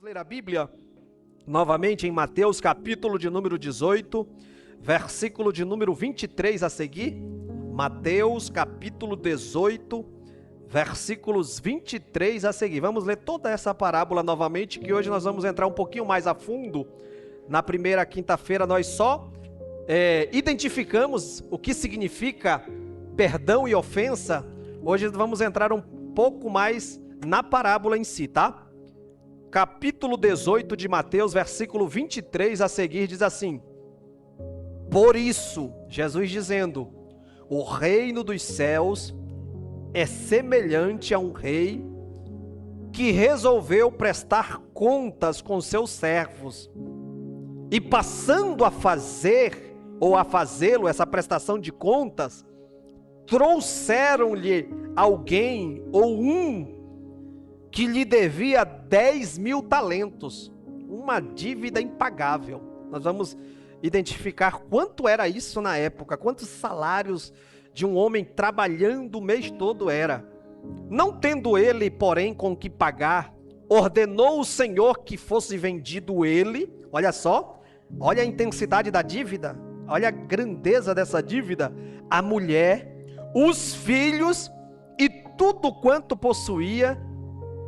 ler a Bíblia novamente em Mateus, capítulo de número 18, versículo de número 23 a seguir. Mateus, capítulo 18, versículos 23 a seguir. Vamos ler toda essa parábola novamente, que hoje nós vamos entrar um pouquinho mais a fundo. Na primeira quinta-feira nós só identificamos o que significa perdão e ofensa. Hoje vamos entrar um pouco mais na parábola em si, tá? Capítulo 18 de Mateus, versículo 23 a seguir, diz assim: Por isso, Jesus dizendo, o reino dos céus é semelhante a um rei que resolveu prestar contas com seus servos. E passando a fazer, ou a fazê-lo, essa prestação de contas, trouxeram-lhe alguém ou um que lhe devia 10.000 talentos, uma dívida impagável. Nós vamos identificar quanto era isso na época, quantos salários de um homem trabalhando o mês todo era. Não tendo ele, porém, com que pagar, ordenou o Senhor que fosse vendido ele. Olha só, olha a intensidade da dívida, olha a grandeza dessa dívida. A mulher, os filhos e tudo quanto possuía,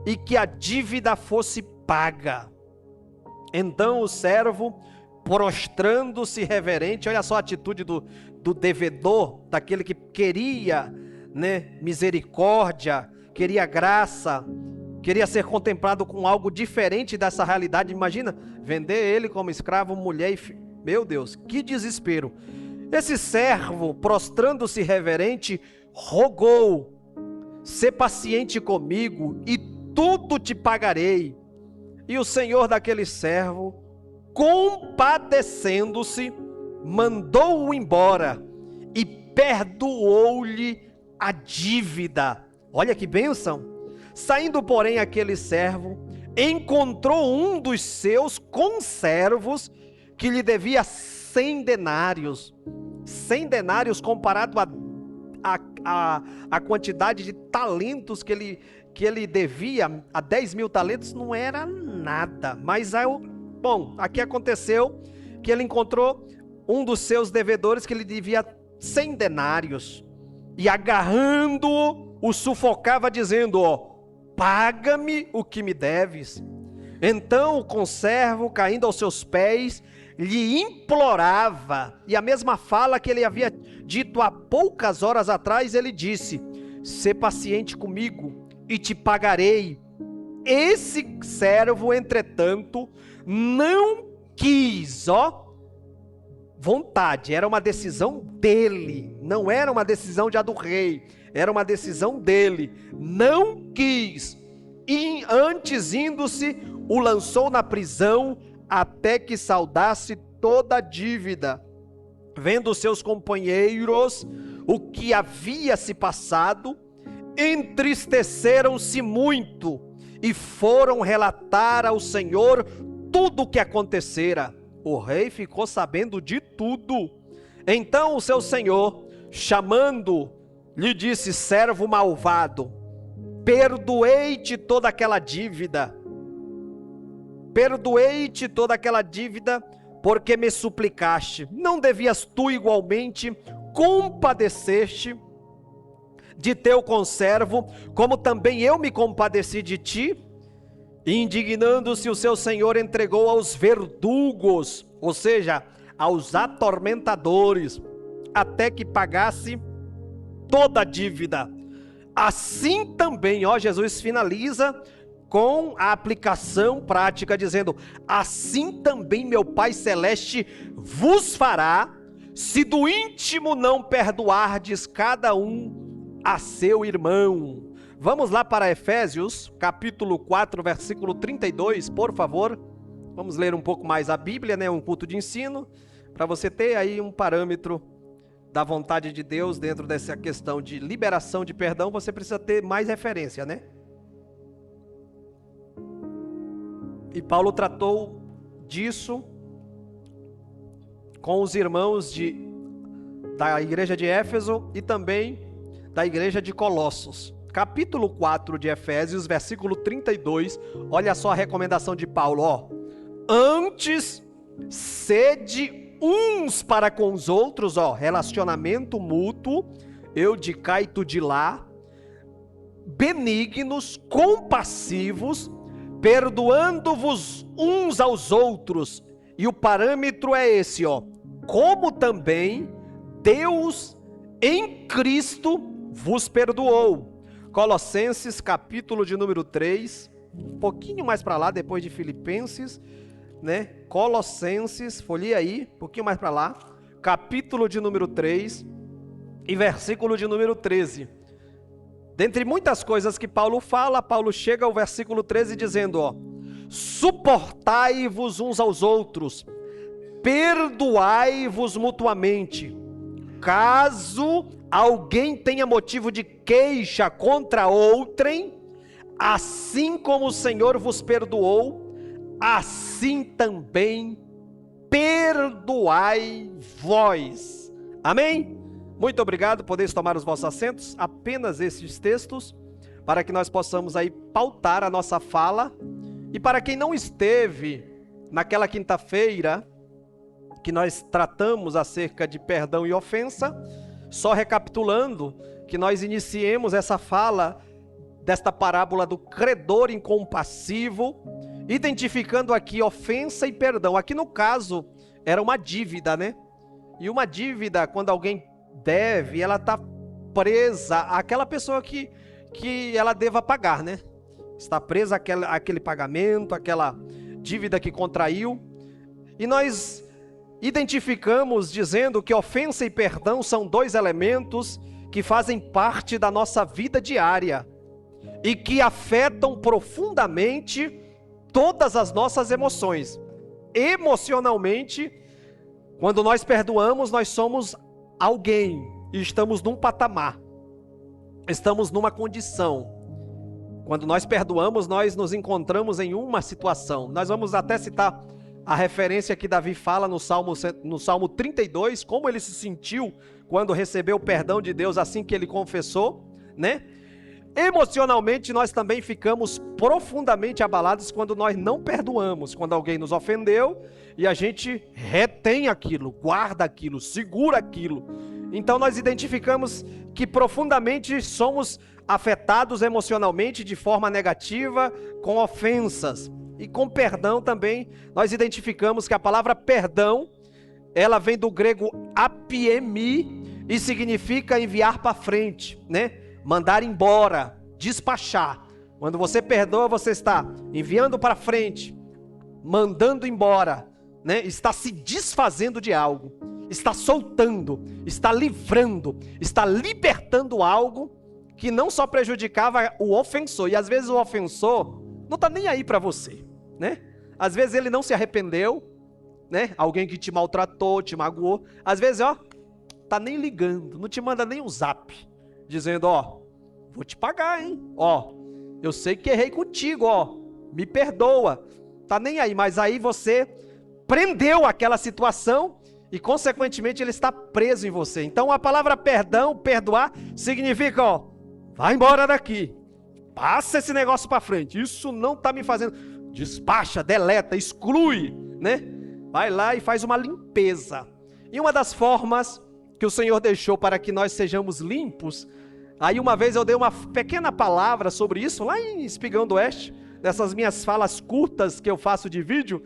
e que a dívida fosse paga. Então o servo, prostrando-se reverente, olha só a atitude do devedor, daquele que queria, misericórdia, queria graça, queria ser contemplado com algo diferente dessa realidade. Imagina, vender ele como escravo, mulher e filho. Meu Deus, que desespero. Esse servo, prostrando-se reverente, rogou: sê paciente comigo e tudo te pagarei. E o senhor daquele servo, compadecendo-se, mandou-o embora e perdoou-lhe a dívida. Olha que bênção! Saindo, porém, aquele servo encontrou um dos seus conservos que lhe devia 100 denários. 100 denários comparado a quantidade de talentos que ele devia, a 10.000 talentos, não era nada. Mas aqui aconteceu que ele encontrou um dos seus devedores que lhe devia 100 denários. E agarrando-o, o sufocava dizendo: paga-me o que me deves. Então o conservo, caindo aos seus pés, lhe implorava. E a mesma fala que ele havia dito há poucas horas atrás, ele disse: sê paciente comigo e te pagarei. Esse servo, entretanto, não quis, vontade, era uma decisão dele, não era uma decisão já do rei, era uma decisão dele, não quis, e antes indo-se, o lançou na prisão, até que saldasse toda a dívida. Vendo seus companheiros o que havia se passado, entristeceram-se muito e foram relatar ao Senhor tudo o que acontecera. O rei ficou sabendo de tudo. Então o seu senhor, chamando, lhe disse: servo malvado, perdoei-te toda aquela dívida. Perdoei-te toda aquela dívida, porque me suplicaste. Não devias tu igualmente compadecer-te de teu conservo, como também eu me compadeci de ti? Indignando-se, o seu senhor entregou aos verdugos, ou seja, aos atormentadores, até que pagasse toda a dívida. Assim também, Jesus finaliza com a aplicação prática, dizendo: assim também meu Pai Celeste vos fará, se do íntimo não perdoardes cada um a seu irmão. Vamos lá para Efésios, capítulo 4, versículo 32, por favor. Vamos ler um pouco mais a Bíblia, um culto de ensino, para você ter aí um parâmetro da vontade de Deus dentro dessa questão de liberação de perdão. Você precisa ter mais referência, E Paulo tratou disso com os irmãos da igreja de Éfeso e também da igreja de Colossos. capítulo 4 de Efésios, versículo 32, olha só a recomendação de Paulo, ó. Antes, sede uns para com os outros, ó, relacionamento mútuo, eu de cá e tu de lá, benignos, compassivos, perdoando-vos uns aos outros. E o parâmetro é esse, ó. Como também Deus em Cristo vos perdoou. Colossenses, capítulo de número 3, um pouquinho mais para lá, depois de Filipenses, né? Colossenses, folheia aí, um pouquinho mais para lá, capítulo de número 3 e versículo de número 13. Dentre muitas coisas que Paulo fala, Paulo chega ao versículo 13 dizendo, ó, suportai-vos uns aos outros, perdoai-vos mutuamente, caso alguém tenha motivo de queixa contra outrem, assim como o Senhor vos perdoou, assim também perdoai vós. Amém? Muito obrigado, podeis tomar os vossos assentos, apenas esses textos, para que nós possamos aí pautar a nossa fala. E para quem não esteve naquela quinta-feira, que nós tratamos acerca de perdão e ofensa, só recapitulando, que nós iniciemos essa fala desta parábola do credor incompassivo, identificando aqui ofensa e perdão. Aqui no caso, era uma dívida, né? E uma dívida, quando alguém deve, ela está presa àquela pessoa que ela deva pagar, né? Está presa àquele pagamento, àquela dívida que contraiu. E nós identificamos dizendo que ofensa e perdão são dois elementos que fazem parte da nossa vida diária e que afetam profundamente todas as nossas emoções. Emocionalmente, quando nós perdoamos, nós somos alguém e estamos num patamar, estamos numa condição. Quando nós perdoamos, nós nos encontramos em uma situação. Nós vamos até citar a referência que Davi fala no Salmo 32, como ele se sentiu quando recebeu o perdão de Deus assim que ele confessou, né? Emocionalmente, nós também ficamos profundamente abalados quando nós não perdoamos, quando alguém nos ofendeu e a gente retém aquilo, guarda aquilo, segura aquilo. Então nós identificamos que profundamente somos afetados emocionalmente de forma negativa com ofensas. E com perdão também nós identificamos que a palavra perdão, ela vem do grego apiemi e significa enviar para frente, né? Mandar embora, despachar. Quando você perdoa, você está enviando para frente, mandando embora, né? Está se desfazendo de algo, está soltando, está livrando, está libertando algo que não só prejudicava o ofensor, e às vezes o ofensor não está nem aí para você, né? Às vezes ele não se arrependeu, né? Alguém que te maltratou, te magoou, às vezes, ó, tá nem ligando, não te manda nem um zap, dizendo, ó, vou te pagar, hein? Ó, eu sei que errei contigo, ó, me perdoa. Tá nem aí, mas aí você prendeu aquela situação e, consequentemente, ele está preso em você. Então, a palavra perdão, perdoar, significa, ó, vai embora daqui. Passa esse negócio para frente. Isso não tá me fazendo. Despacha, deleta, exclui, né? Vai lá e faz uma limpeza. E uma das formas que o Senhor deixou para que nós sejamos limpos, aí uma vez eu dei uma pequena palavra sobre isso, lá em Espigão do Oeste, nessas minhas falas curtas que eu faço de vídeo,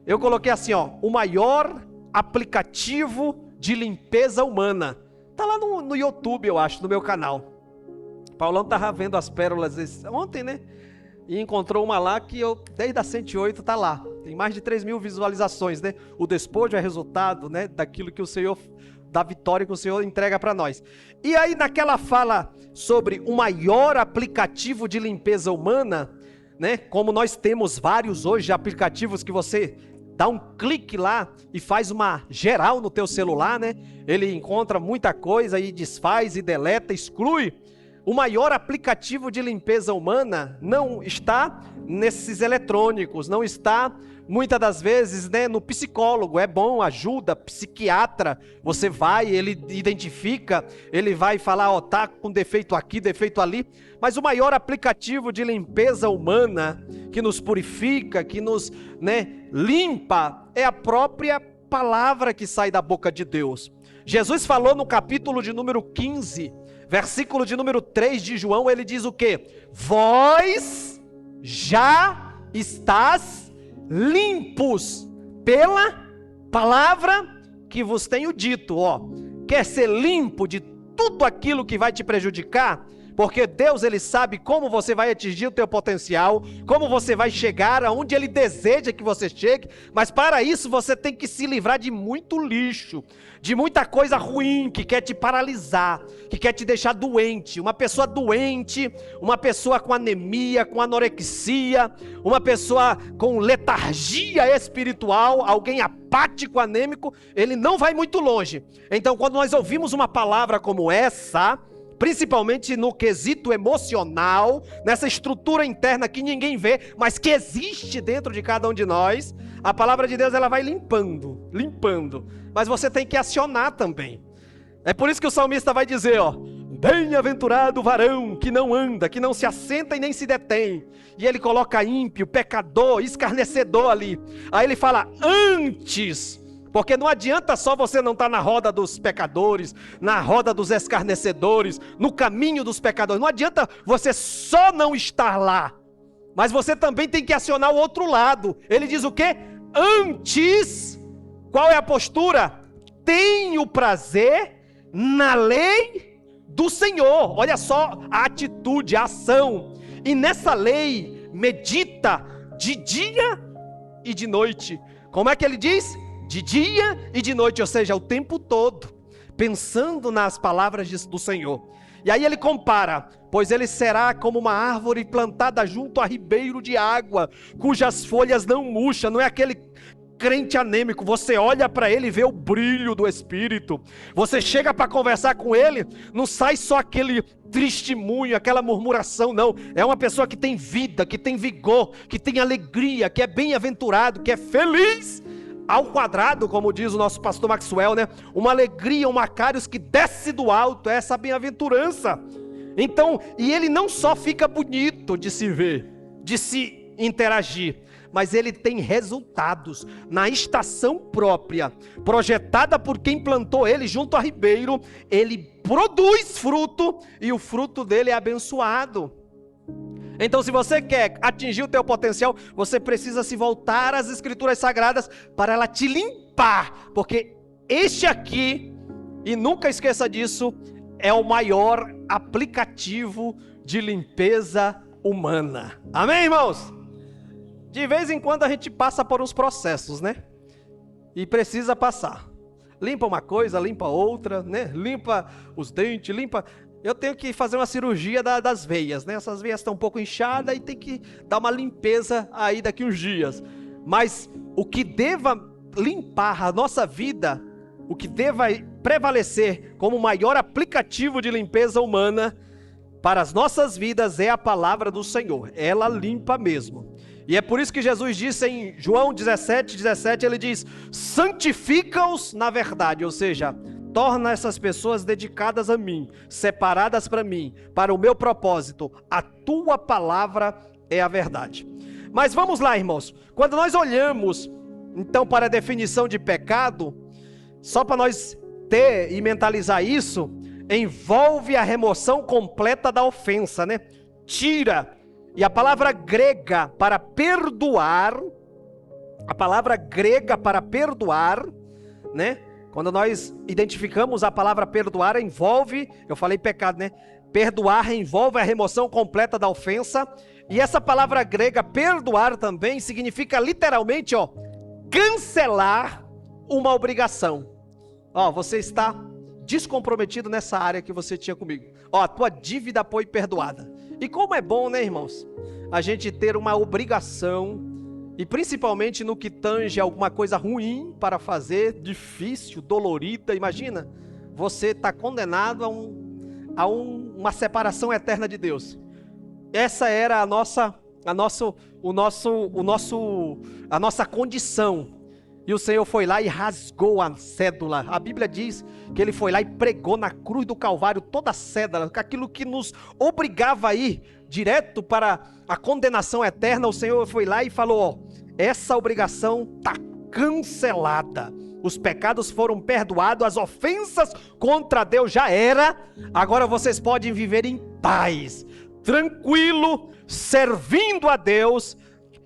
eu coloquei assim, ó, o maior aplicativo de limpeza humana. Tá lá no YouTube, eu acho, no meu canal. Paulão tava vendo as pérolas ontem, né? E encontrou uma lá que eu, desde a 108, tá lá. Tem mais de 3.000 visualizações, né? O despojo é resultado, né, daquilo que o Senhor, da vitória que o Senhor entrega para nós. E aí naquela fala sobre o maior aplicativo de limpeza humana, né? Como nós temos vários hoje aplicativos que você dá um clique lá e faz uma geral no teu celular, né? Ele encontra muita coisa e desfaz e deleta, exclui. o maior aplicativo de limpeza humana não está nesses eletrônicos, não está muitas das vezes, né, no psicólogo. É bom, ajuda, psiquiatra, você vai, ele identifica, ele vai falar, ó, tá com defeito aqui, defeito ali, mas o maior aplicativo de limpeza humana, que nos purifica, que nos, né, limpa, é a própria palavra que sai da boca de Deus. Jesus falou no capítulo de número 15, versículo de número 3 de João, ele diz o quê? Vós já estás limpos pela palavra que vos tenho dito. Ó, quer ser limpo de tudo aquilo que vai te prejudicar? Porque Deus, ele sabe como você vai atingir o teu potencial, como você vai chegar aonde ele deseja que você chegue, mas para isso você tem que se livrar de muito lixo, de muita coisa ruim que quer te paralisar, que quer te deixar doente. Uma pessoa doente, uma pessoa com anemia, com anorexia, uma pessoa com letargia espiritual, alguém apático, anêmico, ele não vai muito longe. Então, quando nós ouvimos uma palavra como essa, principalmente no quesito emocional, nessa estrutura interna que ninguém vê, mas que existe dentro de cada um de nós, a palavra de Deus, ela vai limpando, mas você tem que acionar também. É por isso que o salmista vai dizer, ó, bem-aventurado o varão que não anda, que não se assenta e nem se detém, e ele coloca ímpio, pecador, escarnecedor ali, aí ele fala, antes... Porque não adianta só você não estar na roda dos pecadores, na roda dos escarnecedores, no caminho dos pecadores. Não adianta você só não estar lá. Mas você também tem que acionar o outro lado. Ele diz o quê? Antes, qual é a postura? Tenho prazer na lei do Senhor. Olha só a atitude, a ação. E nessa lei, medita de dia e de noite. Como é que ele diz? De dia e de noite, ou seja, o tempo todo, pensando nas palavras do Senhor. E aí ele compara, pois ele será como uma árvore plantada junto a ribeiro de água, cujas folhas não murcham. Não é aquele crente anêmico, você olha para ele e vê o brilho do Espírito, você chega para conversar com ele, não sai só aquele testemunho, aquela murmuração, não, é uma pessoa que tem vida, que tem vigor, que tem alegria, que é bem-aventurado, que é feliz, ao quadrado, como diz o nosso pastor Maxwell, né? Uma alegria, um Macários que desce do alto, é essa bem-aventurança. Então, e ele não só fica bonito de se ver, de se interagir, mas ele tem resultados na estação própria, projetada por quem plantou ele junto a ribeiro, ele produz fruto e o fruto dele é abençoado. Então, se você quer atingir o teu potencial, você precisa se voltar às Escrituras Sagradas para ela te limpar, porque este aqui, e nunca esqueça disso, é o maior aplicativo de limpeza humana. Amém, irmãos? De vez em quando a gente passa por uns processos, né? E precisa passar. Limpa uma coisa, limpa outra, né? Limpa os dentes, limpa... Eu tenho que fazer uma cirurgia das veias, né? Essas veias estão um pouco inchadas e tem que dar uma limpeza aí daqui uns dias. Mas o que deva limpar a nossa vida, o que deva prevalecer como o maior aplicativo de limpeza humana para as nossas vidas é a palavra do Senhor. Ela limpa mesmo. E é por isso que Jesus disse em João 17:17, ele diz, santifica-os na verdade, ou seja, torna essas pessoas dedicadas a mim, separadas para mim, para o meu propósito. A tua palavra é a verdade. Mas vamos lá, irmãos. Quando nós olhamos, então, para a definição de pecado, só para nós ter e mentalizar isso, envolve a remoção completa da ofensa, né? Tira. E a palavra grega para perdoar, né? Quando nós identificamos a palavra perdoar, envolve, eu falei pecado, né? Perdoar envolve a remoção completa da ofensa. E essa palavra grega, perdoar, também significa literalmente, ó, cancelar uma obrigação. Ó, você está descomprometido nessa área que você tinha comigo. Ó, a tua dívida foi perdoada. E como é bom, né, irmãos? A gente ter uma obrigação, e principalmente no que tange alguma coisa ruim para fazer, difícil, dolorida. Imagina, você está condenado uma separação eterna de Deus. Essa era a nossa condição. E o Senhor foi lá e rasgou a cédula. A Bíblia diz que Ele foi lá e pregou na cruz do Calvário toda a cédula, aquilo que nos obrigava a ir direto para a condenação eterna. O Senhor foi lá e falou: ó, essa obrigação está cancelada. Os pecados foram perdoados, as ofensas contra Deus já era. Agora vocês podem viver em paz, tranquilo, servindo a Deus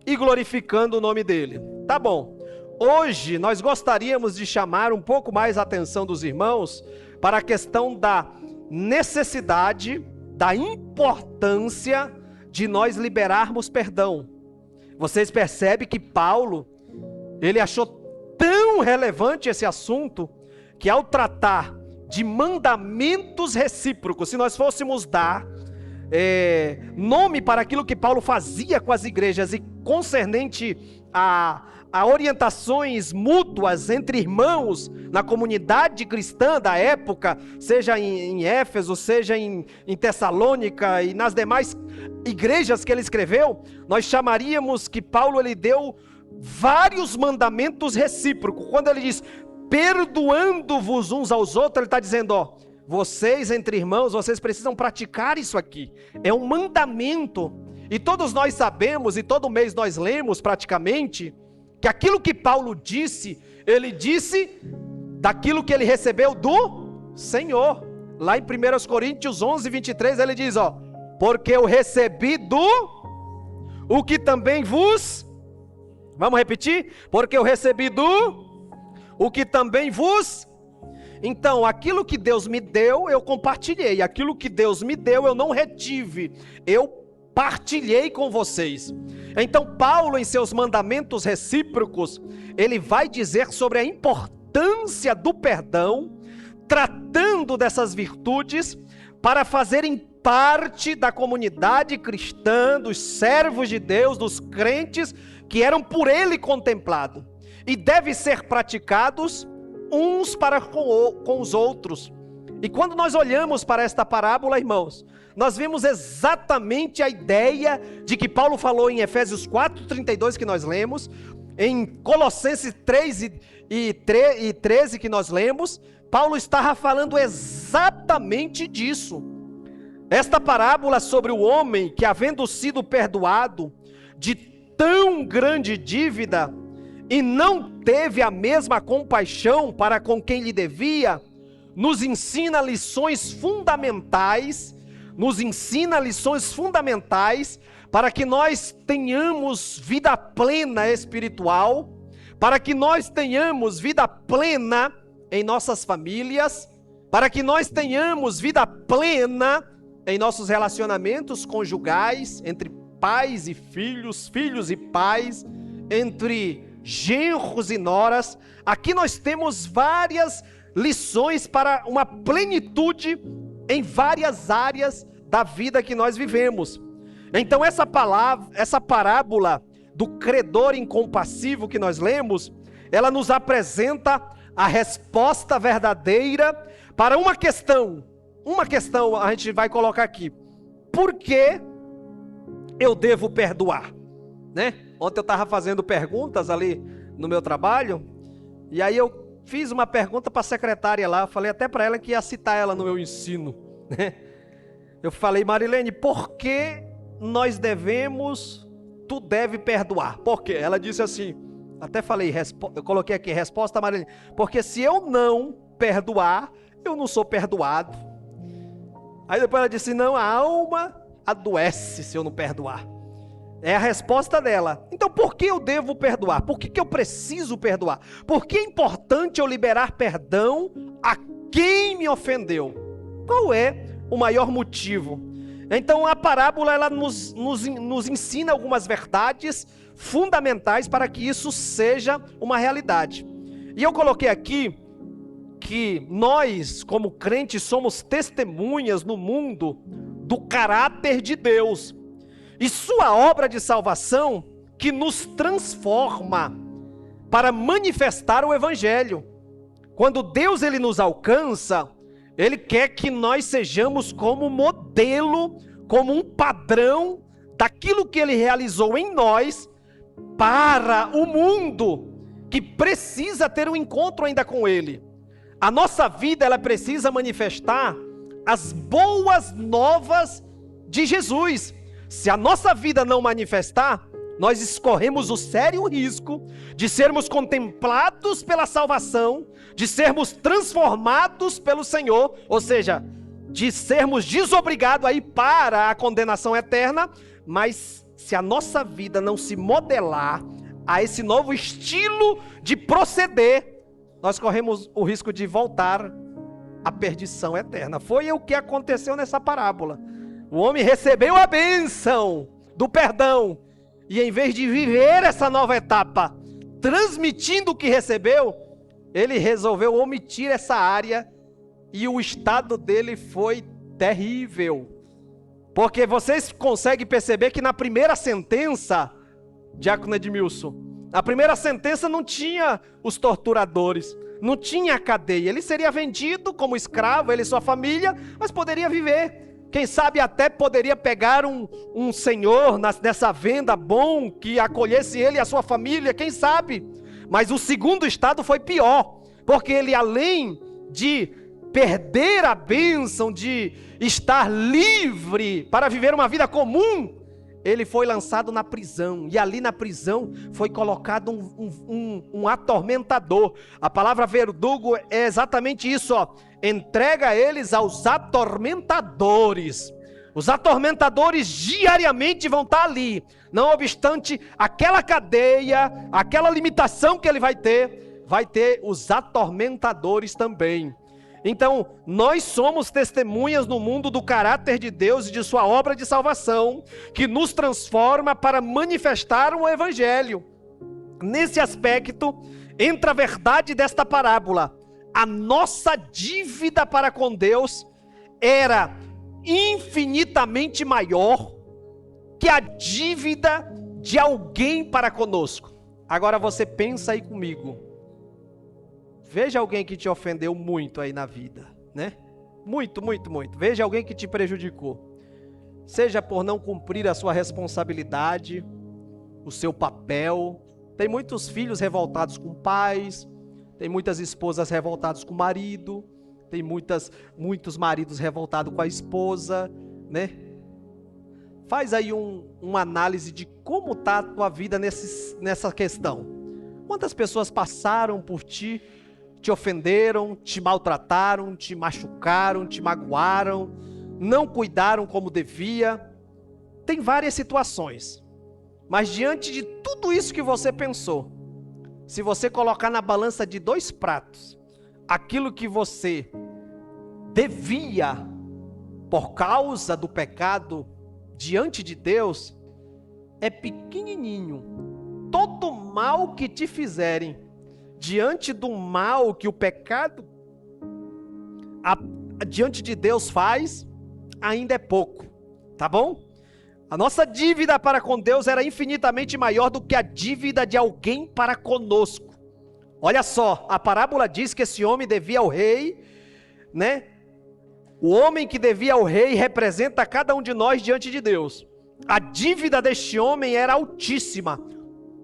e glorificando o nome dEle. Tá bom. Hoje nós gostaríamos de chamar um pouco mais a atenção dos irmãos para a questão da necessidade, da importância de nós liberarmos perdão. Vocês percebem que Paulo, ele achou tão relevante esse assunto, que ao tratar de mandamentos recíprocos, se nós fôssemos dar nome para aquilo que Paulo fazia com as igrejas e concernente a orientações mútuas entre irmãos na comunidade cristã da época, seja em Éfeso, seja em Tessalônica e nas demais igrejas que ele escreveu, nós chamaríamos que Paulo ele deu vários mandamentos recíprocos. Quando ele diz perdoando-vos uns aos outros, ele está dizendo, ó, vocês entre irmãos, vocês precisam praticar isso aqui. É um mandamento. E todos nós sabemos, e todo mês nós lemos praticamente, que aquilo que Paulo disse, ele disse daquilo que ele recebeu do Senhor. Lá em 1 Coríntios 11, 23, ele diz, ó, porque eu recebi o que também vos, vamos repetir? Porque eu recebi o que também vos. Então, aquilo que Deus me deu, eu compartilhei. Aquilo que Deus me deu, eu não retive. Eu partilhei com vocês. Então Paulo, em seus mandamentos recíprocos, ele vai dizer sobre a importância do perdão, tratando dessas virtudes para fazerem parte da comunidade cristã, dos servos de Deus, dos crentes que eram por ele contemplados, e deve ser praticados uns para com os outros. E quando nós olhamos para esta parábola, irmãos, nós vemos exatamente a ideia de que Paulo falou em Efésios 4:32 que nós lemos, em Colossenses 3 e 13 que nós lemos. Paulo estava falando exatamente disso. Esta parábola sobre o homem que, havendo sido perdoado de tão grande dívida e não teve a mesma compaixão para com quem lhe devia, nos ensina lições fundamentais, para que nós tenhamos vida plena espiritual, para que nós tenhamos vida plena em nossas famílias, para que nós tenhamos vida plena em nossos relacionamentos conjugais, entre pais e filhos, filhos e pais, entre genros e noras. Aqui nós temos várias lições para uma plenitude em várias áreas da vida que nós vivemos. Então essa parábola do credor incompassivo que nós lemos, ela nos apresenta a resposta verdadeira para uma questão a gente vai colocar aqui: por que eu devo perdoar? Né? Ontem eu estava fazendo perguntas ali no meu trabalho, e aí eu fiz uma pergunta para a secretária lá, falei até para ela que ia citar ela no meu ensino, né? Eu falei: Marilene, por que nós devemos, tu deve perdoar? Por quê? Ela disse assim, até falei, eu coloquei aqui, resposta, Marilene, porque se eu não perdoar, eu não sou perdoado. Aí depois ela disse, não, a alma adoece se eu não perdoar. É a resposta dela. Então por que eu devo perdoar? Por que eu preciso perdoar? Por que é importante eu liberar perdão a quem me ofendeu? Qual é o maior motivo? Então a parábola ela nos ensina algumas verdades fundamentais para que isso seja uma realidade. E eu coloquei aqui que nós, como crentes, somos testemunhas no mundo do caráter de Deus e sua obra de salvação que nos transforma para manifestar o Evangelho. Quando Deus ele nos alcança, Ele quer que nós sejamos como modelo, como um padrão daquilo que Ele realizou em nós para o mundo que precisa ter um encontro ainda com Ele. A nossa vida, ela precisa manifestar as boas novas de Jesus. Se a nossa vida não manifestar, nós escorremos o sério risco de sermos contemplados pela salvação, de sermos transformados pelo Senhor, ou seja, de sermos desobrigados a ir para a condenação eterna. Mas se a nossa vida não se modelar a esse novo estilo de proceder, nós corremos o risco de voltar à perdição eterna. Foi o que aconteceu nessa parábola. O homem recebeu a bênção do perdão, e em vez de viver essa nova etapa, transmitindo o que recebeu, ele resolveu omitir essa área, e o estado dele foi terrível. Porque vocês conseguem perceber que na primeira sentença, Diácono Edmilson, a primeira sentença não tinha os torturadores, não tinha a cadeia. Ele seria vendido como escravo, ele e sua família, mas poderia viver. Quem sabe até poderia pegar um senhor nessa venda bom, que acolhesse ele e a sua família, quem sabe. Mas o segundo estado foi pior, porque ele, além de perder a bênção de estar livre para viver uma vida comum, ele foi lançado na prisão, e ali na prisão foi colocado um atormentador. A palavra verdugo é exatamente isso, ó. Entrega eles aos atormentadores. Os atormentadores diariamente vão estar ali, não obstante aquela cadeia, aquela limitação que ele vai ter os atormentadores também. Então, nós somos testemunhas no mundo do caráter de Deus e de sua obra de salvação, que nos transforma para manifestar o Evangelho. Nesse aspecto, entra a verdade desta parábola. A nossa dívida para com Deus era infinitamente maior que a dívida de alguém para conosco. Agora você pensa aí comigo. Veja alguém que te ofendeu muito aí na vida, né? Muito, muito, muito. Veja alguém que te prejudicou. Seja por não cumprir a sua responsabilidade, o seu papel. Tem muitos filhos revoltados com pais, tem muitas esposas revoltadas com o marido, tem muitos maridos revoltados com a esposa, né? Faz aí uma análise de como está a tua vida nessa questão. Quantas pessoas passaram por ti, te ofenderam, te maltrataram, te machucaram, te magoaram, não cuidaram como devia? Tem várias situações. Mas diante de tudo isso que você pensou, se você colocar na balança de 2 pratos, aquilo que você devia por causa do pecado diante de Deus, é pequenininho. Todo mal que te fizerem, diante do mal que o pecado diante de Deus faz, ainda é pouco, tá bom? A nossa dívida para com Deus era infinitamente maior do que a dívida de alguém para conosco. Olha só, a parábola diz que esse homem devia ao rei, né? O homem que devia ao rei representa cada um de nós diante de Deus. A dívida deste homem era altíssima,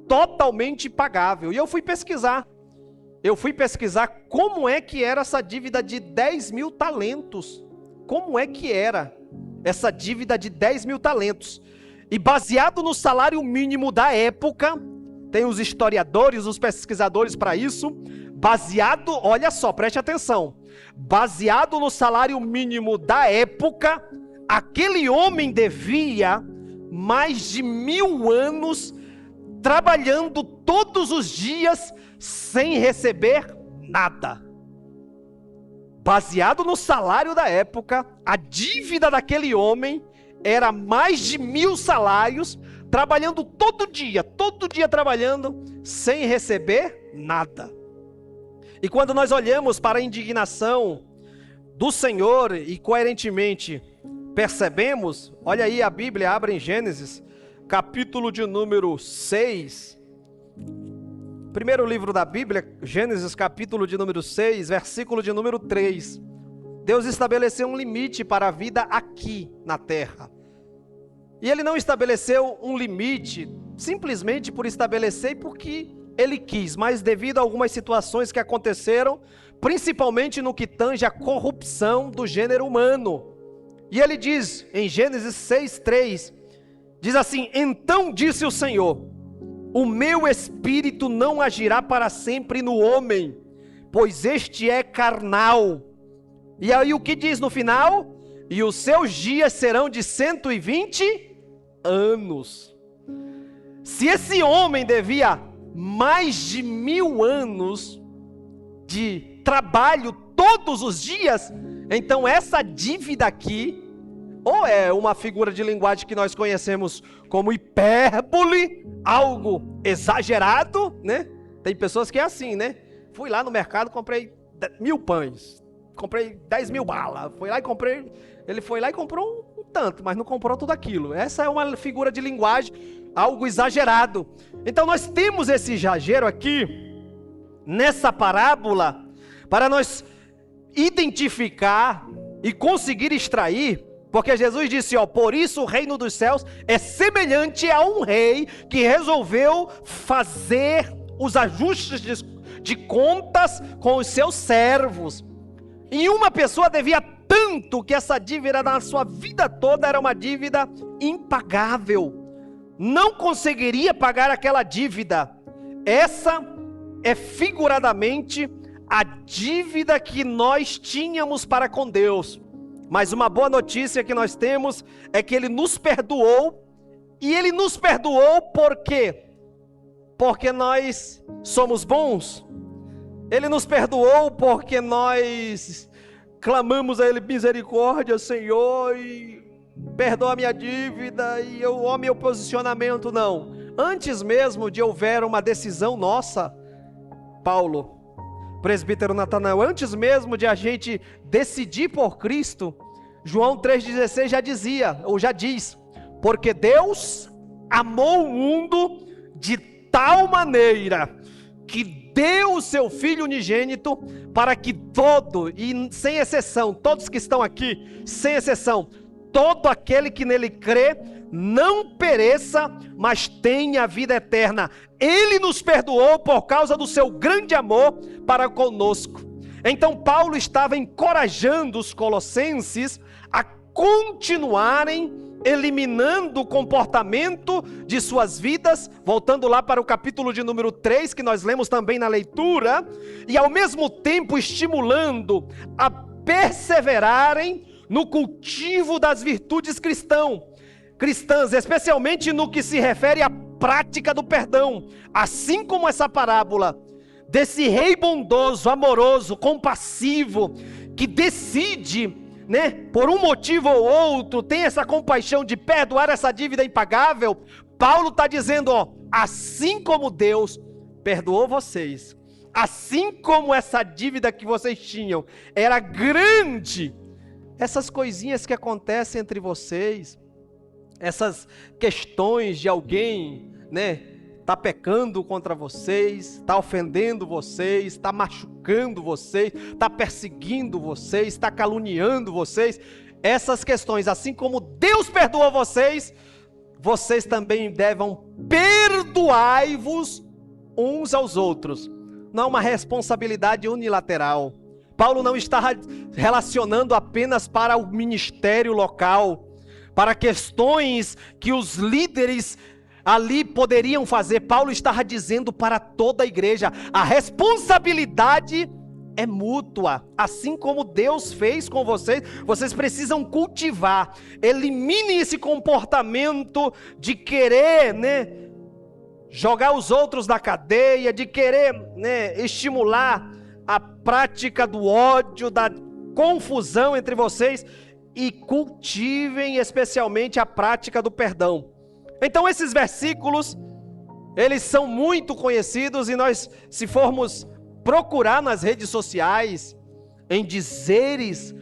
totalmente impagável. E eu fui pesquisar como é que era essa dívida de 10 mil talentos. Como é que era essa dívida de 10 mil talentos? E baseado no salário mínimo da época, tem os historiadores, os pesquisadores para isso, baseado, olha só, preste atenção, baseado no salário mínimo da época, aquele homem devia mais de 1000 anos trabalhando todos os dias sem receber nada. Baseado no salário da época, a dívida daquele homem era mais de 1000 salários, trabalhando todo dia trabalhando, sem receber nada. E quando nós olhamos para a indignação do Senhor e coerentemente percebemos, olha aí a Bíblia, abre em Gênesis, capítulo de número 6, primeiro livro da Bíblia, Gênesis capítulo de número 6, versículo de número 3. Deus estabeleceu um limite para a vida aqui na terra. E Ele não estabeleceu um limite simplesmente por estabelecer e porque Ele quis, mas devido a algumas situações que aconteceram, principalmente no que tange a corrupção do gênero humano. E Ele diz em Gênesis 6:3, diz assim: então disse o Senhor, o meu espírito não agirá para sempre no homem, pois este é carnal. E aí o que diz no final? E os seus dias serão de 120 anos. Se esse homem devia mais de 1000 anos de trabalho todos os dias, então essa dívida aqui, ou é uma figura de linguagem que nós conhecemos como hipérbole, algo exagerado, né? Tem pessoas que é assim, né? Fui lá no mercado, comprei 1000 pães, comprei 10.000 balas, ele foi lá e comprou um tanto, mas não comprou tudo aquilo. Essa é uma figura de linguagem, algo exagerado. Então nós temos esse exagero aqui, nessa parábola, para nós identificar e conseguir extrair, porque Jesus disse, por isso o reino dos céus é semelhante a um rei que resolveu fazer os ajustes de contas com os seus servos. E uma pessoa devia tanto que essa dívida na sua vida toda era uma dívida impagável. Não conseguiria pagar aquela dívida. Essa é figuradamente a dívida que nós tínhamos para com Deus. Mas uma boa notícia que nós temos é que Ele nos perdoou. E Ele nos perdoou por quê? Porque nós somos bons. Ele nos perdoou porque nós clamamos a Ele, misericórdia, Senhor, e perdoa a minha dívida e o meu posicionamento. Não. Antes mesmo de houver uma decisão nossa, Paulo, presbítero Natanael, antes mesmo de a gente decidir por Cristo, João 3,16 já dizia, ou já diz, porque Deus amou o mundo de tal maneira que deu o seu Filho unigênito para que todo, e sem exceção, todos que estão aqui, sem exceção, todo aquele que nele crê, não pereça, mas tenha a vida eterna. Ele nos perdoou por causa do seu grande amor para conosco. Então Paulo estava encorajando os colossenses a continuarem eliminando o comportamento de suas vidas, voltando lá para o capítulo de número 3, que nós lemos também na leitura, e ao mesmo tempo estimulando a perseverarem no cultivo das virtudes cristãs, especialmente no que se refere à prática do perdão, assim como essa parábola desse rei bondoso, amoroso, compassivo, que decide, por um motivo ou outro, tem essa compaixão de perdoar essa dívida impagável. Paulo está dizendo, assim como Deus perdoou vocês, assim como essa dívida que vocês tinham era grande, essas coisinhas que acontecem entre vocês, essas questões de alguém, está pecando contra vocês, está ofendendo vocês, está machucando vocês, está perseguindo vocês, está caluniando vocês, essas questões, assim como Deus perdoou vocês, vocês também devem perdoai-vos uns aos outros. Não é uma responsabilidade unilateral. Paulo não está relacionando apenas para o ministério local, para questões que os líderes ali poderiam fazer. Paulo estava dizendo para toda a igreja, a responsabilidade é mútua, assim como Deus fez com vocês, vocês precisam cultivar, eliminem esse comportamento de querer, jogar os outros na cadeia, de querer, estimular a prática do ódio, da confusão entre vocês, e cultivem especialmente a prática do perdão. Então esses versículos, eles são muito conhecidos, e nós, se formos procurar nas redes sociais, em dizeres,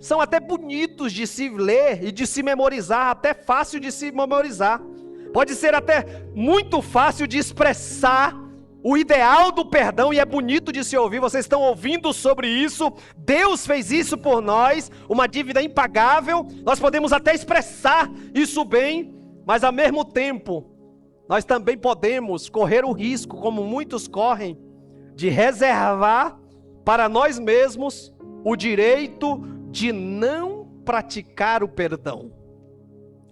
são até bonitos de se ler e de se memorizar, até fácil de se memorizar. Pode ser até muito fácil de expressar o ideal do perdão, e é bonito de se ouvir, vocês estão ouvindo sobre isso, Deus fez isso por nós, uma dívida impagável, nós podemos até expressar isso bem, mas ao mesmo tempo, nós também podemos correr o risco, como muitos correm, de reservar para nós mesmos o direito de não praticar o perdão.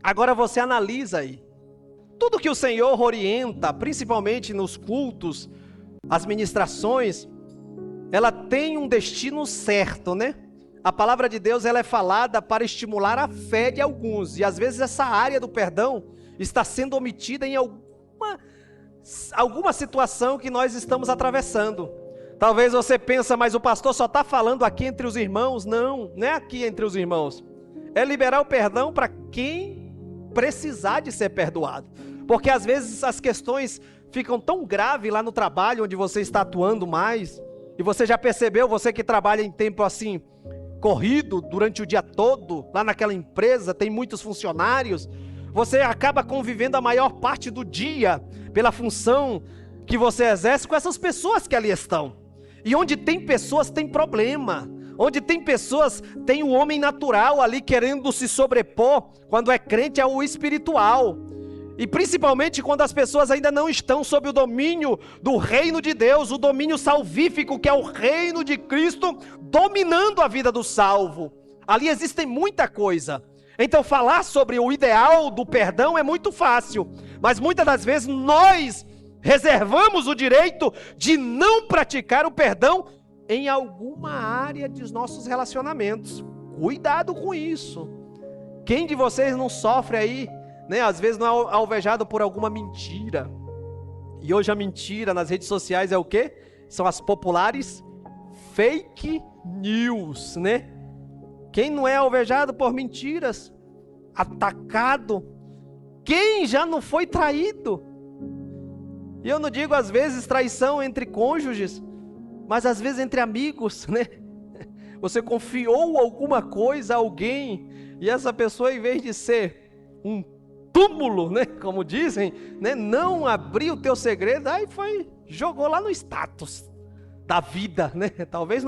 Agora você analisa aí. Tudo que o Senhor orienta, principalmente nos cultos, as ministrações, ela tem um destino certo, né? A palavra de Deus, ela é falada para estimular a fé de alguns. E às vezes essa área do perdão está sendo omitida em alguma situação que nós estamos atravessando. Talvez você pense, mas o pastor só está falando aqui entre os irmãos. Não, não é aqui entre os irmãos. É liberar o perdão para quem precisar de ser perdoado. Porque às vezes as questões ficam tão graves lá no trabalho onde você está atuando mais. E você já percebeu, você que trabalha em tempo assim, corrido durante o dia todo, lá naquela empresa, tem muitos funcionários. Você acaba convivendo a maior parte do dia, pela função que você exerce, com essas pessoas que ali estão. E onde tem pessoas tem problema. Onde tem pessoas, tem o homem natural ali querendo se sobrepor, quando é crente, ao espiritual. E principalmente quando as pessoas ainda não estão sob o domínio do reino de Deus, o domínio salvífico, que é o reino de Cristo, dominando a vida do salvo. Ali existe muita coisa. Então falar sobre o ideal do perdão é muito fácil, mas muitas das vezes nós reservamos o direito de não praticar o perdão em alguma área dos nossos relacionamentos. Cuidado com isso. Quem de vocês não sofre aí, né? Às vezes não é alvejado por alguma mentira. E hoje a mentira nas redes sociais é o quê? São as populares fake news, né? Quem não é alvejado por mentiras? Atacado? Quem já não foi traído? E eu não digo às vezes traição entre cônjuges, mas às vezes entre amigos, né? Você confiou alguma coisa a alguém, e essa pessoa, em vez de ser um túmulo, né? Como dizem, né? Não abriu o teu segredo, aí jogou lá no status da vida, né? Talvez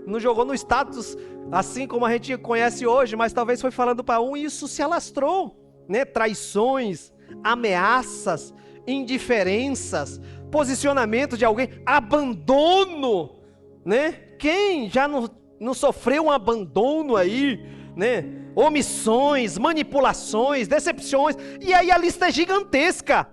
não jogou no status assim como a gente conhece hoje, mas talvez foi falando para um e isso se alastrou, né? Traições, ameaças, indiferenças, posicionamento de alguém, abandono, né? Quem já não sofreu um abandono aí, né? Omissões, manipulações, decepções, e aí a lista é gigantesca.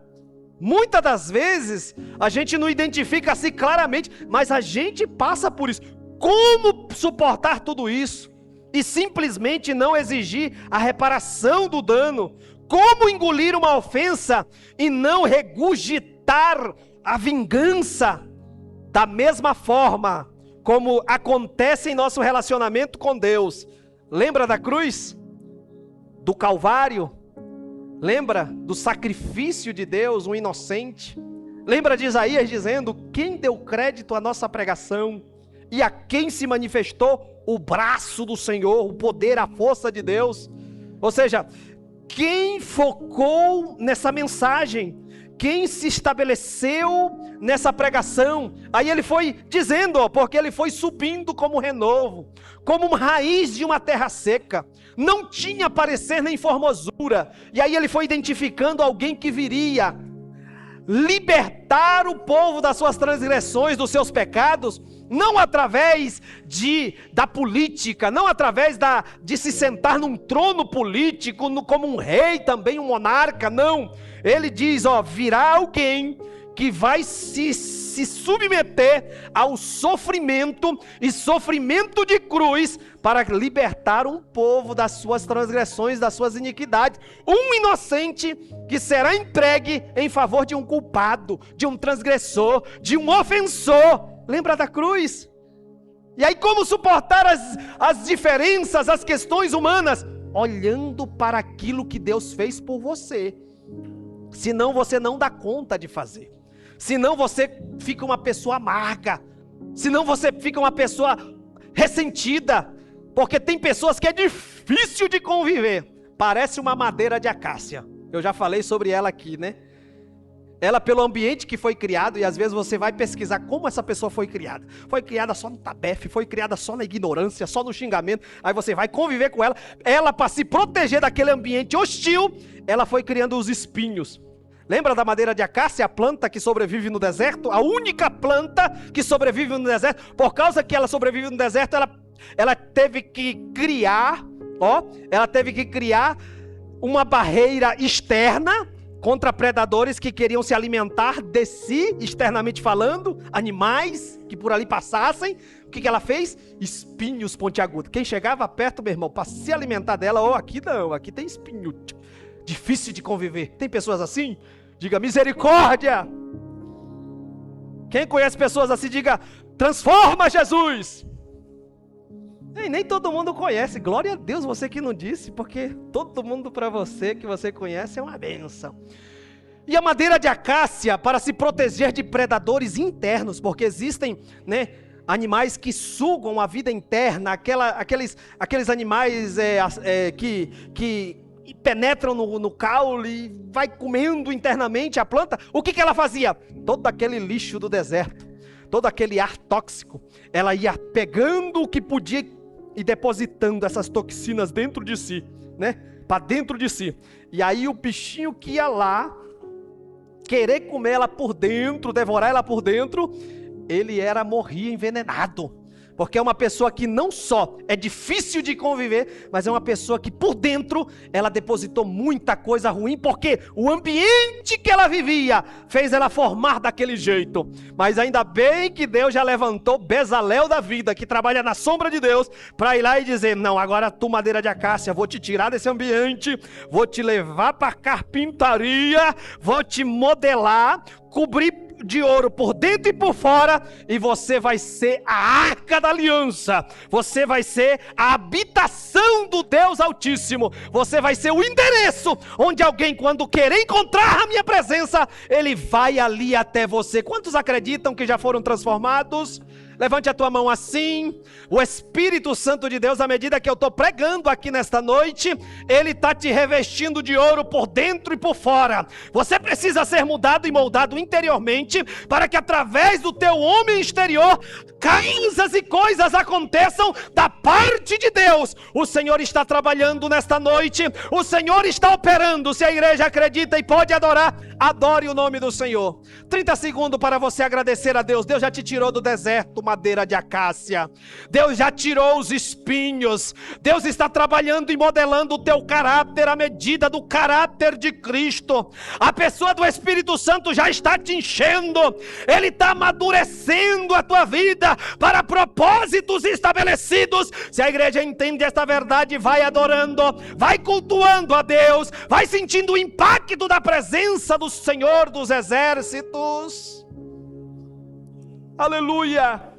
Muitas das vezes a gente não identifica assim claramente, mas a gente passa por isso. Como suportar tudo isso e simplesmente não exigir a reparação do dano? Como engolir uma ofensa e não regurgitar a vingança? Da mesma forma como acontece em nosso relacionamento com Deus. Lembra da cruz? Do Calvário? Lembra do sacrifício de Deus, um inocente? Lembra de Isaías dizendo: quem deu crédito à nossa pregação? E a quem se manifestou o braço do Senhor, o poder, a força de Deus? Ou seja, quem focou nessa mensagem? Quem se estabeleceu nessa pregação? Aí ele foi dizendo, porque ele foi subindo como renovo, como uma raiz de uma terra seca, não tinha parecer nem formosura, e aí ele foi identificando alguém que viria libertar o povo das suas transgressões, dos seus pecados, não através da política, não através de se sentar num trono político, como um rei, também um monarca, não. Ele diz, virá alguém que vai se submeter ao sofrimento, e sofrimento de cruz, para libertar um povo das suas transgressões, das suas iniquidades. Um inocente que será entregue em favor de um culpado, de um transgressor, de um ofensor. Lembra da cruz? E aí como suportar as diferenças, as questões humanas? Olhando para aquilo que Deus fez por você. Senão você não dá conta de fazer. Senão você fica uma pessoa amarga. Senão você fica uma pessoa ressentida. Porque tem pessoas que é difícil de conviver. Parece uma madeira de acácia. Eu já falei sobre ela aqui, né? ela pelo ambiente que foi criado, e às vezes você vai pesquisar como essa pessoa foi criada. Foi criada só no tabefe, foi criada só na ignorância, só no xingamento. Aí você vai conviver com ela. Ela, para se proteger daquele ambiente hostil, ela foi criando os espinhos. Lembra da madeira de acácia, a planta que sobrevive no deserto? A única planta que sobrevive no deserto. Por causa que ela sobrevive no deserto, ela teve que criar, uma barreira externa contra predadores que queriam se alimentar de si, externamente falando, animais que por ali passassem. O que ela fez? Espinhos pontiagudos. Quem chegava perto, meu irmão, para se alimentar dela, aqui não, aqui tem espinho, difícil de conviver. Tem pessoas assim? Diga misericórdia. Quem conhece pessoas assim, diga transforma, Jesus. E nem todo mundo conhece, glória a Deus, você que não disse, porque todo mundo para você que você conhece é uma bênção. E a madeira de acácia para se proteger de predadores internos, porque existem, animais que sugam a vida interna, aqueles animais que penetram no caule e vai comendo internamente a planta. O que ela fazia? Todo aquele lixo do deserto, todo aquele ar tóxico, ela ia pegando o que podia e depositando essas toxinas dentro de si, para dentro de si. E aí o bichinho que ia lá querer comer ela por dentro, devorar ela por dentro, ele morria envenenado. Porque é uma pessoa que não só é difícil de conviver, mas é uma pessoa que por dentro ela depositou muita coisa ruim, porque o ambiente que ela vivia fez ela formar daquele jeito. Mas ainda bem que Deus já levantou Bezalel da vida, que trabalha na sombra de Deus, para ir lá e dizer: não, agora tu, madeira de acácia, vou te tirar desse ambiente, vou te levar para a carpintaria, vou te modelar, cobrir de ouro por dentro e por fora, e você vai ser a arca da aliança, você vai ser a habitação do Deus Altíssimo, você vai ser o endereço onde alguém, quando querer encontrar a minha presença, ele vai ali até você. Quantos acreditam que já foram transformados? Levante a tua mão assim. O Espírito Santo de Deus, à medida que eu estou pregando aqui nesta noite, ele está te revestindo de ouro por dentro e por fora. Você precisa ser mudado e moldado interiormente, para que através do teu homem exterior, coisas e coisas aconteçam da parte de Deus. O Senhor está trabalhando nesta noite, o Senhor está operando. Se a igreja acredita e pode adorar, adore o nome do Senhor. 30 segundos para você agradecer a Deus. Deus já te tirou do deserto, madeira de acácia. Deus já tirou os espinhos. Deus está trabalhando e modelando o teu caráter à medida do caráter de Cristo. A pessoa do Espírito Santo já está te enchendo. Ele está amadurecendo a tua vida para propósitos estabelecidos. Se a igreja entende esta verdade, vai adorando, vai cultuando a Deus, vai sentindo o impacto da presença do Senhor dos exércitos. Aleluia!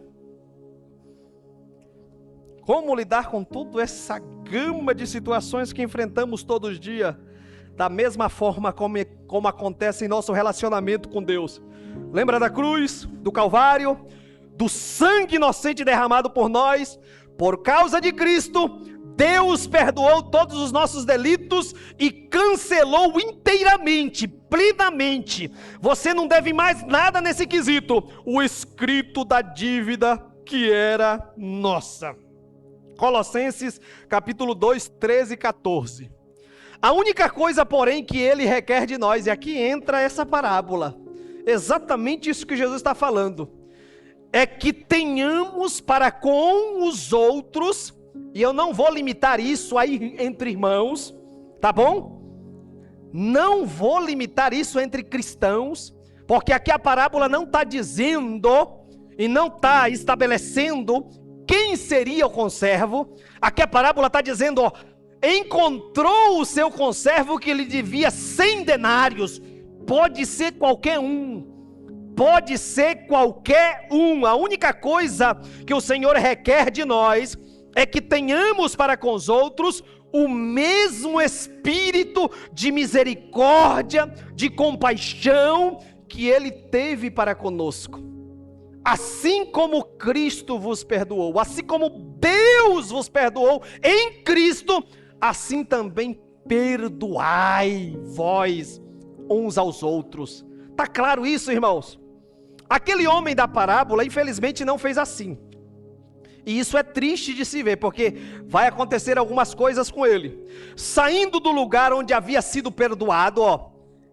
Como lidar com toda essa gama de situações que enfrentamos todos os dias, da mesma forma como acontece em nosso relacionamento com Deus. Lembra da cruz, do Calvário, do sangue inocente derramado por nós? Por causa de Cristo, Deus perdoou todos os nossos delitos e cancelou inteiramente, plenamente. Você não deve mais nada nesse quesito. O escrito da dívida que era nossa. Colossenses capítulo 2, 13 e 14. A única coisa, porém, que ele requer de nós, e aqui entra essa parábola, exatamente isso que Jesus está falando, é que tenhamos para com os outros, e eu não vou limitar isso aí entre irmãos, tá bom? Não vou limitar isso entre cristãos, porque aqui a parábola não está dizendo e não está estabelecendo quem seria o conservo. Aqui a parábola está dizendo, encontrou o seu conservo que lhe devia 100 denários. Pode ser qualquer um. Pode ser qualquer um. A única coisa que o Senhor requer de nós é que tenhamos para com os outros o mesmo espírito de misericórdia, de compaixão que Ele teve para conosco. Assim como Cristo vos perdoou, assim como Deus vos perdoou em Cristo, assim também perdoai vós uns aos outros. Tá claro isso, irmãos? Aquele homem da parábola, infelizmente, não fez assim. E isso é triste de se ver, porque vai acontecer algumas coisas com ele. Saindo do lugar onde havia sido perdoado,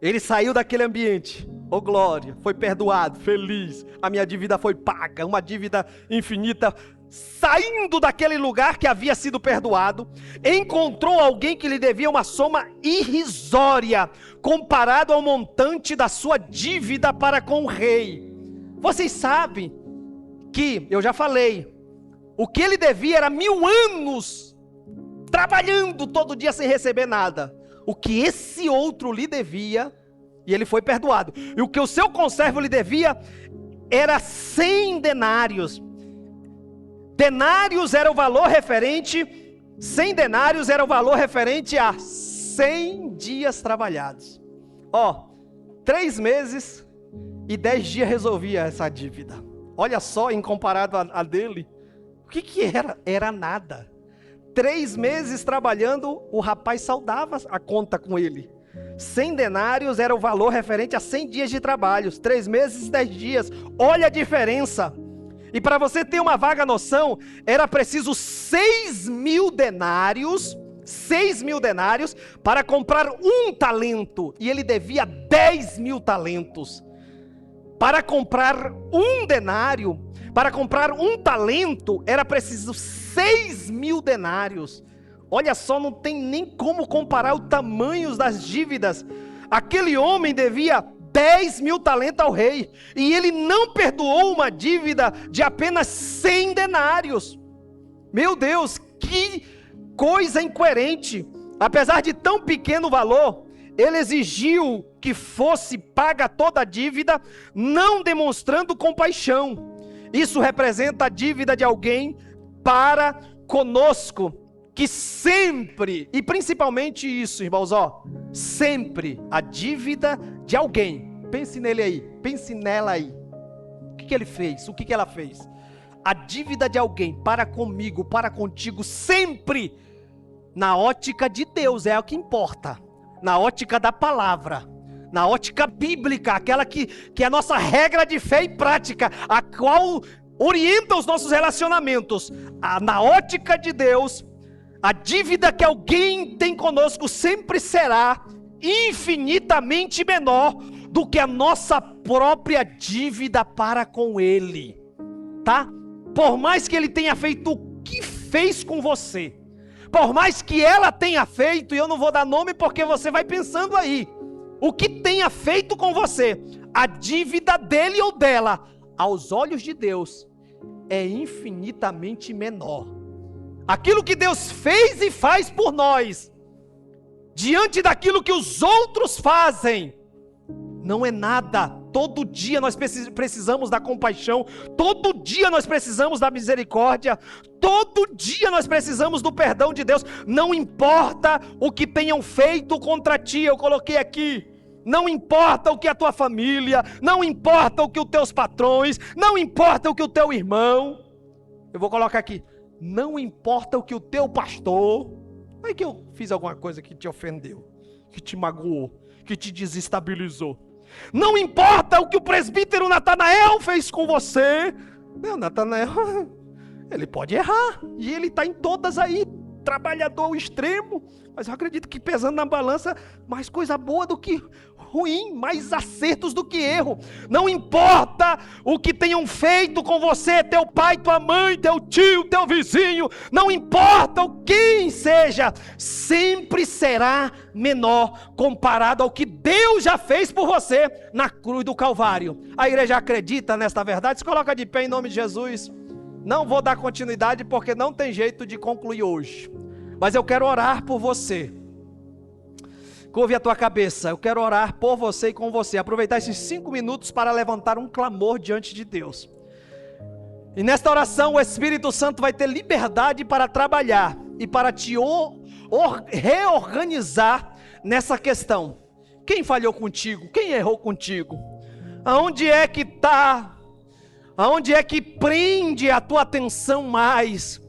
ele saiu daquele ambiente. Oh glória, foi perdoado, feliz. A minha dívida foi paga, uma dívida infinita. Saindo daquele lugar que havia sido perdoado, encontrou alguém que lhe devia uma soma irrisória, comparado ao montante da sua dívida para com o rei. Vocês sabem que, eu já falei, o que ele devia era 1000 anos, trabalhando todo dia sem receber nada. O que esse outro lhe devia, e ele foi perdoado. E o que o seu conservo lhe devia, era 100 denários. Denários era o valor referente, 100 denários era o valor referente a 100 dias trabalhados. 3 meses e 10 dias resolvia essa dívida. Olha só, em comparado a dele, o que era? Era nada. 3 meses trabalhando, o rapaz saldava a conta com ele. 100 denários era o valor referente a 100 dias de trabalho. 3 meses e 10 dias. Olha a diferença. E para você ter uma vaga noção, era preciso 6.000 denários, 6.000 denários, para comprar 1 talento. E ele devia 10.000 talentos. Para comprar 1 denário, para comprar 1 talento, era preciso 6.000 denários. Olha só, não tem nem como comparar o tamanho das dívidas. Aquele homem devia 10.000 talentos ao rei, e ele não perdoou uma dívida de apenas 100 denários. Meu Deus, que coisa incoerente. Apesar de tão pequeno valor, ele exigiu que fosse paga toda a dívida, não demonstrando compaixão. Isso representa a dívida de alguém para conosco, que sempre, e principalmente isso, irmãos, sempre a dívida de alguém. Pense nele aí, pense nela aí. O que ele fez? O que ela fez? A dívida de alguém para comigo, para contigo, sempre na ótica de Deus, é o que importa. Na ótica da palavra, na ótica bíblica, aquela que é a nossa regra de fé e prática, a qual orienta os nossos relacionamentos. Na ótica de Deus, a dívida que alguém tem conosco sempre será infinitamente menor do que a nossa própria dívida para com Ele, tá? Por mais que Ele tenha feito o que fez com você, por mais que ela tenha feito, e eu não vou dar nome porque você vai pensando aí, o que tenha feito com você, a dívida dele ou dela, aos olhos de Deus, é infinitamente menor. Aquilo que Deus fez e faz por nós, diante daquilo que os outros fazem, não é nada. Todo dia nós precisamos da compaixão, todo dia nós precisamos da misericórdia, todo dia nós precisamos do perdão de Deus. Não importa o que tenham feito contra ti, eu coloquei aqui. Não importa o que a tua família, não importa o que os teus patrões, não importa o que o teu irmão, eu vou colocar aqui, não importa o que o teu pastor, não é que eu fiz alguma coisa que te ofendeu, que te magoou, que te desestabilizou. Não importa o que o presbítero Natanael fez com você. Não, Natanael, ele pode errar, e ele está em todas aí, trabalhador ao extremo, mas eu acredito que pesando na balança, mais coisa boa do que ruim, mais acertos do que erro. Não importa o que tenham feito com você, teu pai, tua mãe, teu tio, teu vizinho, não importa o quem seja, sempre será menor comparado ao que Deus já fez por você na cruz do Calvário. A igreja acredita nesta verdade? Se coloca de pé em nome de Jesus. Não vou dar continuidade porque não tem jeito de concluir hoje, mas eu quero orar por você. Curve a tua cabeça, eu quero orar por você e com você, aproveitar esses 5 minutos para levantar um clamor diante de Deus. E nesta oração o Espírito Santo vai ter liberdade para trabalhar e para te reorganizar nessa questão. Quem falhou contigo? Quem errou contigo? Aonde é que está? Aonde é que prende a tua atenção mais?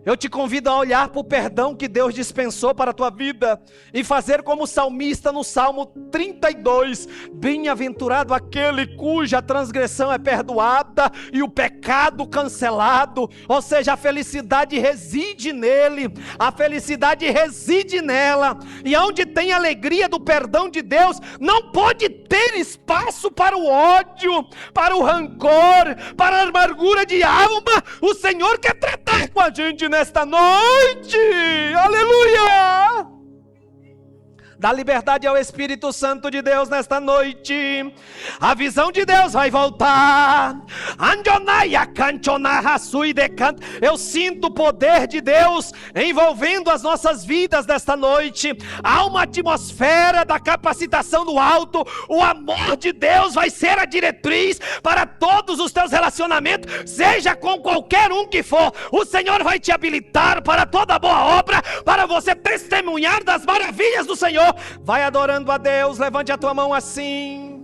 Eu te convido a olhar para o perdão que Deus dispensou para a tua vida e fazer como o salmista no Salmo 32. Bem-aventurado aquele cuja transgressão é perdoada e o pecado cancelado. Ou seja, a felicidade reside nele, a felicidade reside nela. E onde tem alegria do perdão de Deus, não pode ter espaço para o ódio, para o rancor, para a amargura de alma. O Senhor quer tratar com a gente nesta noite, aleluia! Dá liberdade ao Espírito Santo de Deus nesta noite. A visão de Deus vai voltar. Eu sinto o poder de Deus envolvendo as nossas vidas nesta noite. Há uma atmosfera da capacitação do alto. O amor de Deus vai ser a diretriz para todos os teus relacionamentos, seja com qualquer um que for. O Senhor vai te habilitar para toda boa obra, para você testemunhar das maravilhas do Senhor. Vai adorando a Deus, levante a tua mão assim.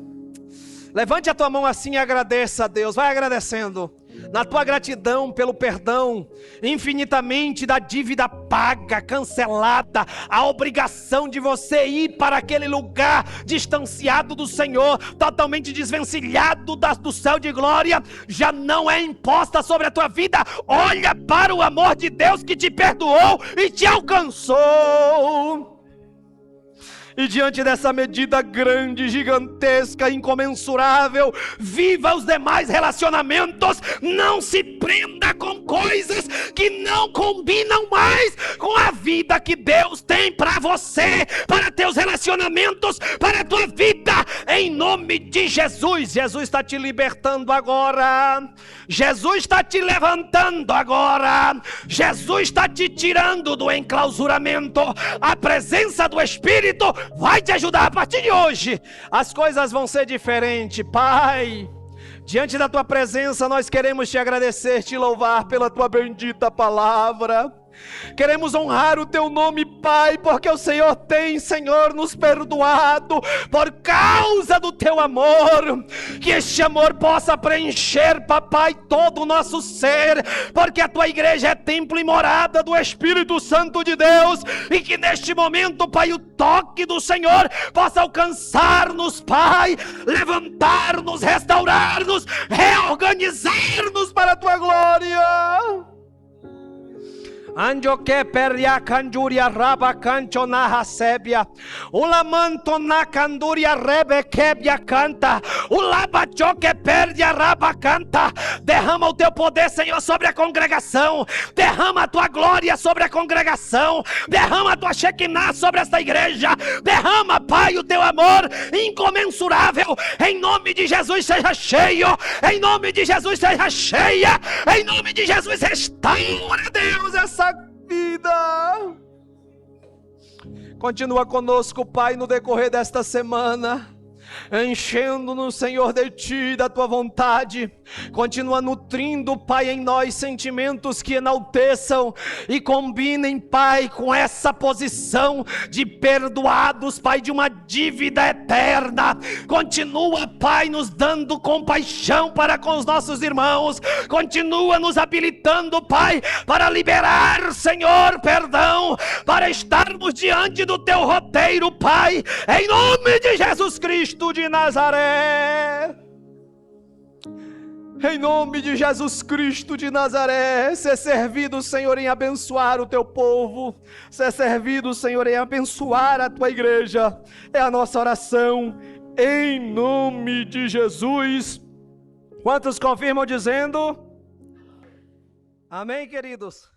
Levante a tua mão assim e agradeça a Deus. Vai agradecendo. Na tua gratidão pelo perdão infinitamente da dívida paga, cancelada, a obrigação de você ir para aquele lugar distanciado do Senhor, totalmente desvencilhado do céu de glória, já não é imposta sobre a tua vida. Olha para o amor de Deus que te perdoou e te alcançou. E diante dessa medida grande, gigantesca, incomensurável, viva os demais relacionamentos. Não se prenda com coisas que não combinam mais com a vida que Deus tem para você, para teus relacionamentos, para a tua vida. Em nome de Jesus. Jesus está te libertando agora. Jesus está te levantando agora. Jesus está te tirando do enclausuramento. A presença do Espírito vai te ajudar a partir de hoje. As coisas vão ser diferentes. Pai, diante da tua presença nós queremos te agradecer, te louvar pela tua bendita palavra. Queremos honrar o teu nome, Pai, porque o Senhor tem, Senhor, nos perdoado por causa do teu amor. Que este amor possa preencher, Papai, todo o nosso ser, porque a tua igreja é templo e morada do Espírito Santo de Deus. E que neste momento, Pai, o toque do Senhor possa alcançar-nos, Pai, levantar-nos, restaurar-nos, reorganizar-nos para a tua glória. Anjo que peria canjuria raba cancho na rasebia. Ulamanto na canduria rebe quebia canta. Ulabacho que perde a raba canta. Derrama o teu poder, Senhor, sobre a congregação. Derrama a tua glória sobre a congregação. Derrama a tua Shekinah sobre esta igreja. Derrama, Pai, o teu amor incomensurável. Em nome de Jesus seja cheio. Em nome de Jesus seja cheia. Em nome de Jesus restaura, Deus, essa vida. Continua conosco, Pai, no decorrer desta semana, enchendo-nos, Senhor, de Ti, da Tua vontade. Continua nutrindo, Pai, em nós sentimentos que enalteçam e combinem, Pai, com essa posição de perdoados, Pai, de uma dívida eterna. Continua, Pai, nos dando compaixão para com os nossos irmãos. Continua nos habilitando, Pai, para liberar, Senhor, perdão, para estarmos diante do Teu roteiro, Pai, em nome de Jesus Cristo de Nazaré. Em nome de Jesus Cristo de Nazaré, ser servido, Senhor, em abençoar o teu povo, ser servido, Senhor, em abençoar a tua igreja, é a nossa oração, em nome de Jesus. Quantos confirmam dizendo? Amém, queridos?